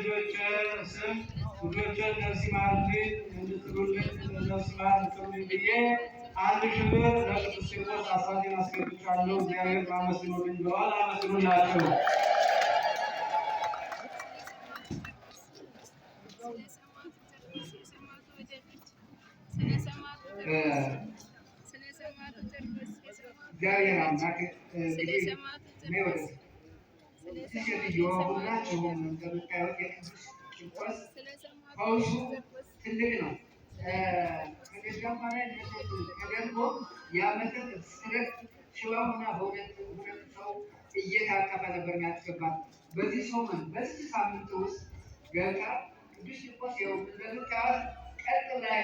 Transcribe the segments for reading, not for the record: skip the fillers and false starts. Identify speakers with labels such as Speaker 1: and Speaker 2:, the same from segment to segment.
Speaker 1: ልጆች ስም ልጆችን ነፍስ ይማርልኝ እንድትሉልኝ ነፍስ ይማርልኝ ብዬ 1000 ብር ለቅዱስ ቂርቆስ አስራቴን አስገብቻለሁ። እግዚአብሔር አመስግኑልኝ ብለዋል። አመስግኑላቸው። እግዚአብሔር አምላክ ሁላችሁም እንደምታዩት የቅዱስ ቂርቆስ ፈውሱ ትልቅ ነው። ከገዳማ ላይ ተደርጎ ያመጠጥ ስረት ሽባውና በሁለት ሰው እየታቀፈ ነበር የሚያስገባት። በዚህ በዚህ ሳምንት ውስጥ ገብታ ቅዱስ ቂርቆስ ያው እንደምታዩት ቀጥ ላይ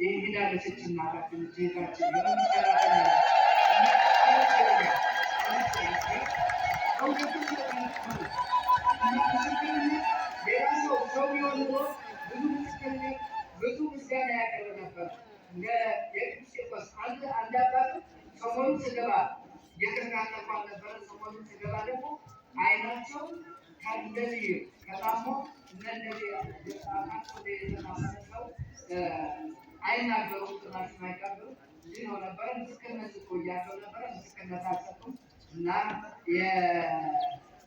Speaker 1: ይሄዳለች። እናታችን እህታችን ብዙ ምስጋና ያቀርብ ነበር። የቅዱስ ቂርቆስ አንድ አባት ሰሞኑን ስገባ እየተከታተልኩ ነበረ። ሰሞኑን ስገባ ደግሞ አይናቸው ከእንደዚህ ከታሞ እንደዚህ ሰው አይናገሩም፣ ጥናችን አይቀበሉም። ይህ ነው ነበረ ምስክርነት እያቸው ነበረ። ምስክርነት አልሰጡም እና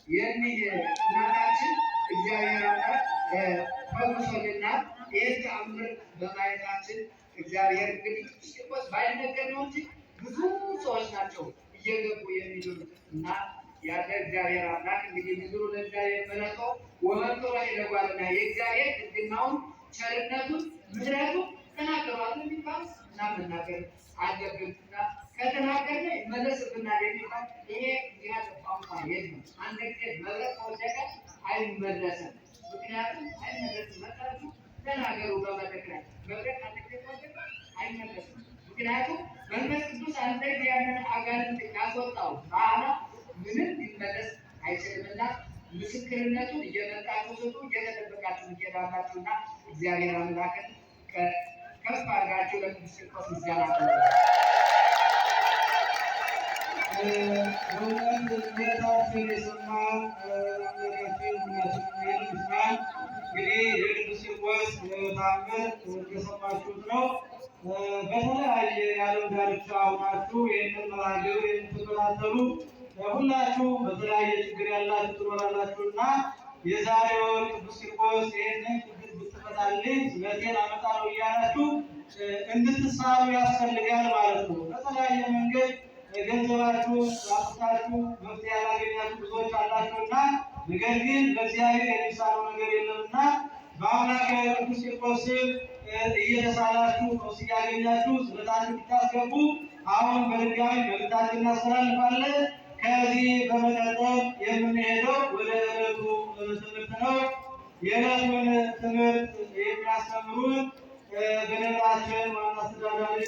Speaker 1: የሚህ እናታችን እግዚአብሔር አምላክ ፈውሶልና ይህን ተአምር በማየታችን እግዚአብሔር እንግዲህ ቅዱስ ቂርቆስ ባይነገር ነው እንጂ ብዙ ሰዎች ናቸው እየገቡ የሚድኑት እና ያለ እግዚአብሔር አምላክ እንግዲህ ምድሩ ለእግዚአብሔር መለቀው ወመንጦራ ይለጓልና የእግዚአብሔር ድግናውን ቸርነቱን ምሕረቱን ተናገሯል የሚባል እና መናገር አለብንና ከተናገርን ይመለስብናል የሚባል ይሄ ያለ ቋንቋ የለም። አንድ ጊዜ መብረቅ ከወደቀ አይመለስም። ምክንያቱም አይመለስም። መጣችሁ ተናገሩ በመድረክ ላይ መብረቅ አንድ ጊዜ ከወደቀ አይመለስም። ምክንያቱም መንፈስ ቅዱስ አንድ ጊዜ ያንን አጋንንት ያስወጣው በኋላ ምንም ሊመለስ አይችልምና ምስክርነቱን እየመጣችሁ ስጡ፣ እየተጠበቃችሁ እየዳላችሁና እግዚአብሔር አምላክን ከፍ አድርጋችሁ ለቅዱስ ቂርቆስ ምስጋና ሁለታችን የሰማ አምላካችን ሁላችን ይስማል። እንግዲህ የቅዱስ ቂርቆስ ታምር እንደሰማችሁት ነው። በተለያየ የዓለም ዳርቻ ሆናችሁ ይህንን መርሃ ግብር የምትከታተሉ ሁላችሁ በተለያየ ችግር ያላችሁ ትኖራላችሁና የዛሬውን ቅዱስ ቂርቆስ ይህንን ችግር ብትፈታልኝ ስለቴን አመጣለሁ እያላችሁ እንድትሳሉ ያስፈልጋል ማለት ነው። በተለያየ መንገድ ገንዘባችሁ አፍታችሁ መፍትሄ ያላገኛችሁ ብዙዎች አላችሁና ነገር ግን በእግዚአብሔር የሚሳነው ነገር የለምና በአምላክ ቅዱስ ቂርቆስ እየተሳላችሁ ፈውስ እያገኛችሁ ስለታችሁ ብታስገቡ አሁን በድጋሚ መልእክታችን እናስተላልፋለን። ከዚህ በመቀጠል የምንሄደው ወደ ዕለቱ ትምህርት ነው። የዕለቱን ትምህርት የሚያስተምሩን በደብራችን ዋና አስተዳዳሪ